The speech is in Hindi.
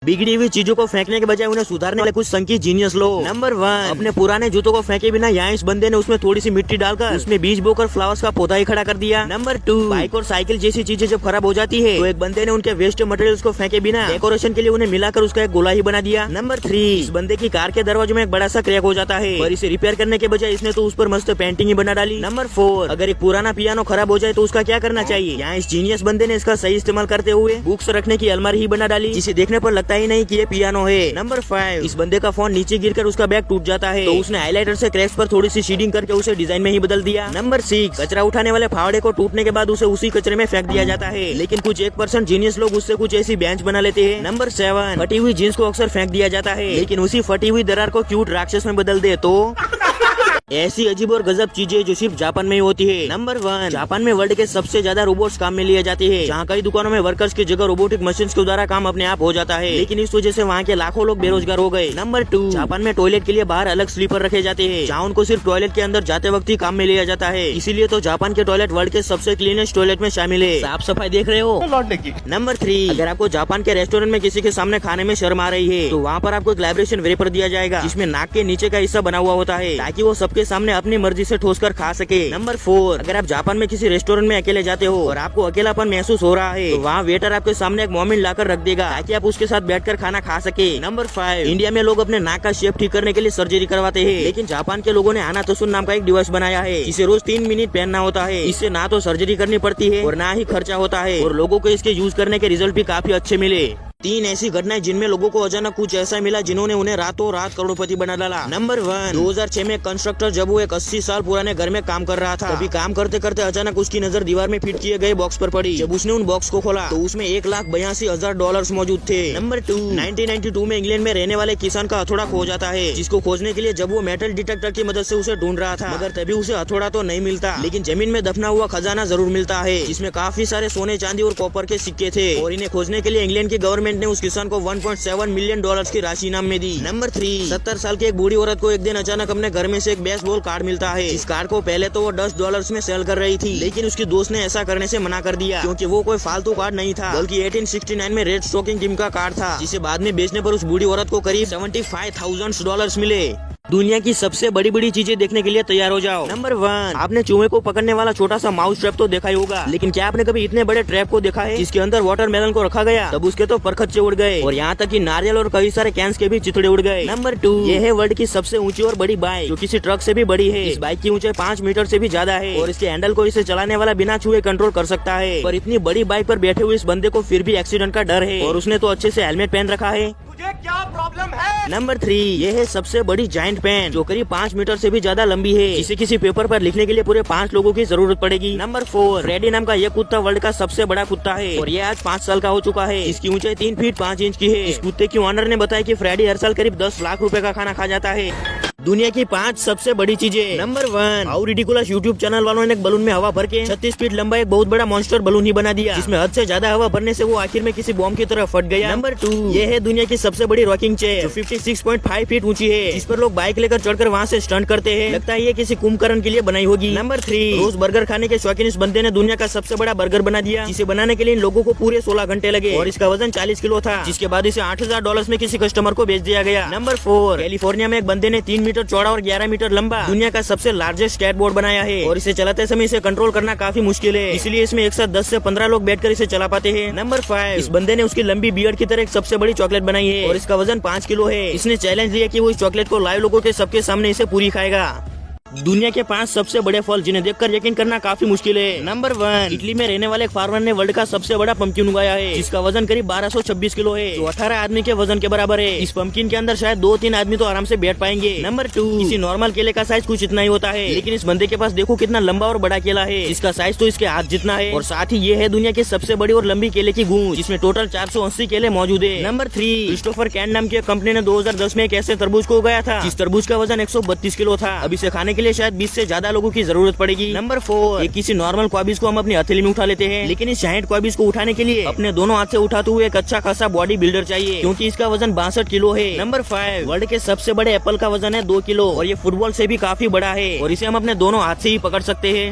बिगड़ी हुई चीजों को फेंकने के बजाय उन्हें सुधारने वाले कुछ संकी जीनियस लोग। नंबर 1, अपने पुराने जूतों को फेंके बिना यहाँ इस बंदे ने उसमें थोड़ी सी मिट्टी डालकर उसमें बीज बोकर फ्लावर्स का पौधा ही खड़ा कर दिया। नंबर 2, बाइक और साइकिल जैसी चीजें जब खराब हो जाती है तो एक बंदे ने उनके वेस्ट मटेरियल्स को फेंके बिना डेकोरेशन के लिए उन्हें मिलाकर उसका एक गोला ही बना दिया। नंबर 3, इस बंदे की कार के दरवाजे में एक बड़ा सा क्रैक हो जाता है और इसे रिपेयर करने के बजाय इसने तो उस पर मस्त पेंटिंग ही बना डाली। नंबर 4, अगर एक पुराना पियानो खराब हो जाए तो उसका क्या करना चाहिए? यहाँ इस जीनियस बंदे ने इसका सही इस्तेमाल करते हुए बुक्स रखने की अलमारी ही बना डाली, जिसे देखने पर लगता ही नहीं कि ये पियानो है। नंबर 5, इस बंदे का फोन नीचे गिरकर उसका बैग टूट जाता है तो उसने हाइलाइटर से क्रैक्स पर थोड़ी सी शेडिंग करके उसे डिजाइन में ही बदल दिया। नंबर 6, कचरा उठाने वाले फावड़े को टूटने के बाद उसे उसी कचरे में फेंक दिया जाता है, लेकिन कुछ 1% जीनियस लोग उससे कुछ ऐसी बेंच बना लेते हैं। नंबर 7, फटी हुई जीन्स को अक्सर फेंक दिया जाता है, लेकिन उसी फटी हुई दरार को क्यूट राक्षस में बदल दे तो ऐसी अजीब और गजब चीजें जो सिर्फ जापान में ही होती है। नंबर 1, जापान में वर्ल्ड के सबसे ज्यादा रोबोट्स काम में लिए जाते हैं, जहाँ कई दुकानों में वर्कर्स की जगह रोबोटिक मशीन के द्वारा काम अपने आप हो जाता है, लेकिन इस वजह से वहाँ के लाखों लोग बेरोजगार हो गए। नंबर 2, जापान में टॉयलेट के लिए बाहर अलग स्लीपर रखे जाते हैं, जहाँ उनको सिर्फ टॉयलेट के अंदर जाते वक्त ही काम में लिया जाता है, इसीलिए तो जापान के टॉयलेट वर्ल्ड के सबसे क्लीनेस्ट टॉयलेट में शामिल है। साफ सफाई देख रहे हो। नंबर 3, अगर आपको जापान के रेस्टोरेंट में किसी के सामने खाने में शर्म आ रही है तो वहाँ पर आपको एक लाइब्रेशन वेपर दिया जाएगा, जिसमें नाक के नीचे का हिस्सा बना हुआ होता है ताकि वो सबके सामने अपनी मर्जी से ठोस कर खा सके। नंबर 4, अगर आप जापान में किसी रेस्टोरेंट में अकेले जाते हो और आपको अकेलापन महसूस हो रहा है तो वहाँ वेटर आपके सामने एक मोमिन लाकर रख देगा ताकि आप उसके साथ बैठकर खाना खा सके। नंबर 5, इंडिया में लोग अपने नाक का शेप ठीक करने के लिए सर्जरी करवाते हैं, लेकिन जापान के लोगों ने आनातसुन नाम का एक डिवाइस बनाया है, जिसे रोज 3 मिनट पहनना होता है। इससे ना तो सर्जरी करनी पड़ती है और ना ही खर्चा होता है, और लोगों को इसके यूज करने के रिजल्ट भी काफी अच्छे मिले। 3 ऐसी घटनाएं जिनमें लोगों को अचानक कुछ ऐसा मिला जिन्होंने उन्हें रातों रात करोड़पति बना डाला। नंबर 1, 2006 में कंस्ट्रक्टर जब वो एक 80 साल पुराने घर में काम कर रहा था, तभी काम करते करते अचानक उसकी नजर दीवार में फिट किए गए बॉक्स पर पड़ी। जब उसने उन बॉक्स को खोला तो उसमें $1,82,000 मौजूद थे। नंबर 2, 1992 में इंग्लैंड में रहने वाले किसान का हथौड़ा खो जाता है, जिसको खोजने के लिए जब वो मेटल डिटेक्टर की मदद से उसे ढूंढ रहा था, मगर तभी उसे हथौड़ा तो नहीं मिलता, लेकिन जमीन में दफना हुआ खजाना जरूर मिलता है, जिसमें काफी सारे सोने चांदी और कॉपर के सिक्के थे, और इन्हें खोजने के लिए इंग्लैंड की गवर्नमेंट ने उस किसान को $1.7 मिलियन की राशि इनाम में दी। नंबर 3, 70 साल की एक बूढ़ी औरत को एक दिन अचानक अपने घर में से एक बेसबॉल कार्ड मिलता है। इस कार्ड को पहले तो वो $10 में सेल कर रही थी, लेकिन उसकी दोस्त ने ऐसा करने से मना कर दिया, क्योंकि वो कोई फालतू कार्ड नहीं था, बल्कि 1869 में रेड स्टॉकिंग टीम का कार्ड था, जिसे बाद में बेचने पर उस बूढ़ी औरत को करीब $75,000 मिले। दुनिया की सबसे बड़ी बड़ी चीजें देखने के लिए तैयार हो जाओ। नंबर 1, आपने चूहे को पकड़ने वाला छोटा सा माउस ट्रैप तो देखा ही होगा, लेकिन क्या आपने कभी इतने बड़े ट्रैप को देखा है जिसके अंदर वाटरमेलन को रखा गया? तब उसके तो परखच्चे उड़ गए, और यहाँ तक कि नारियल और कई सारे कैंस के भी चिथड़े उड़ गए। नंबर 2, ये है वर्ल्ड की सबसे ऊंची और बड़ी बाइक, जो किसी ट्रक से भी बड़ी है। इस बाइक की ऊंचाई 5 मीटर से भी ज्यादा है, और इसके हैंडल को इसे चलाने वाला बिना छुए कंट्रोल कर सकता है। पर इतनी बड़ी बाइक पर बैठे हुए इस बंदे को फिर भी एक्सीडेंट का डर है, और उसने तो अच्छे से हेलमेट पहन रखा है। तुझे क्या प्रॉब्लम है? नंबर 3, ये है सबसे बड़ी जायंट पेन, जो करीब 5 मीटर से भी ज्यादा लंबी है, जिसे किसी पेपर पर लिखने के लिए पूरे 5 लोगों की जरूरत पड़ेगी। नंबर 4, फ्रेडी नाम का यह कुत्ता वर्ल्ड का सबसे बड़ा कुत्ता है, और यह आज 5 साल का हो चुका है। इसकी ऊंचाई 3 फीट 5 इंच की है। इस कुत्ते की ओनर ने बताया कि फ्रेडी हर साल करीब 10 लाख रुपए का खाना खा जाता है। दुनिया की 5 सबसे बड़ी चीजें। Number 1, how ridiculous YouTube channel वालों ने एक बलून में हवा भर के 36 फीट लंबा एक बहुत बड़ा मॉन्स्टर बलून ही बना दिया, जिसमें हद से ज्यादा हवा भरने से वो आखिर में किसी बॉम्ब की तरह फट गया। नंबर 2, ये है दुनिया की सबसे बड़ी रॉकिंग चेयर, जो 56.5 फीट ऊंची है, जिस पर लोग बाइक लेकर चढ़कर वहाँ से स्टंट करते हैं। लगता है ये किसी कुंभकर्ण के लिए बनाई होगी। नंबर 3, रोज बर्गर खाने के शौकीन इस बंदे ने दुनिया का सबसे बड़ा बर्गर बना दिया, जिसे बनाने के लिए इन लोगों को पूरे 16 घंटे लगे, और इसका वजन 40 किलो था, जिसके बाद इसे $8,000 में किसी कस्टमर को बेच दिया गया। नंबर 4, कैलिफोर्निया में एक बंदे ने 3 मीटर चौड़ा और 11 मीटर लंबा दुनिया का सबसे लार्जेस्ट स्केटबोर्ड बनाया है, और इसे चलाते समय इसे कंट्रोल करना काफी मुश्किल है, इसलिए इसमें एक साथ 10 से 15 लोग बैठकर इसे चला पाते हैं। नंबर 5, इस बंदे ने उसकी लंबी बियर्ड की तरह एक सबसे बड़ी चॉकलेट बनाई है, और इसका वजन 5 किलो है। इसने चैलेंज लिया कि वो इस चॉकलेट को लाइव लोगों के सबके सामने इसे पूरी खाएगा। दुनिया के 5 सबसे बड़े फल जिन्हें देखकर यकीन करना काफी मुश्किल है। नंबर 1, इटली में रहने वाले एक फार्मर ने वर्ल्ड का सबसे बड़ा पंपकिन उगाया है, जिसका वजन करीब 1226 किलो है, जो 18 आदमी के वजन के बराबर है। इस पंपकिन के अंदर शायद 2-3 आदमी तो आराम से बैठ पाएंगे। नंबर 2, किसी नॉर्मल केले का साइज कुछ इतना ही होता है, लेकिन इस बंदे के पास देखो कितना लंबा और बड़ा केला है, इसका साइज तो इसके हाथ जितना है, और साथ ही ये है दुनिया की सबसे बड़ी और लंबी केले की गूंज, जिसमें टोटल 480 केले मौजूद है। नंबर 3, क्रिस्टोफर कैन नाम की कंपनी ने 2010 में एक ऐसे तरबूज को उगाया था, जिस तरबूज का वजन 132 किलो था। अब इसे खाने के लिए शायद 20 से ज्यादा लोगों की जरूरत पड़ेगी। नंबर 4, किसी नॉर्मल क्वाबीज को हम अपनी हथेली में उठा लेते हैं, लेकिन इस जायंट क्वाबीज को उठाने के लिए अपने दोनों हाथ से उठाते हुए एक अच्छा खासा बॉडी बिल्डर चाहिए, क्योंकि इसका वजन 62 किलो है। नंबर 5, वर्ल्ड के सबसे बड़े एप्पल का वजन है 2 किलो, और ये फुटबॉल से भी काफी बड़ा है, और इसे हम अपने दोनों हाथ से ही पकड़ सकते हैं।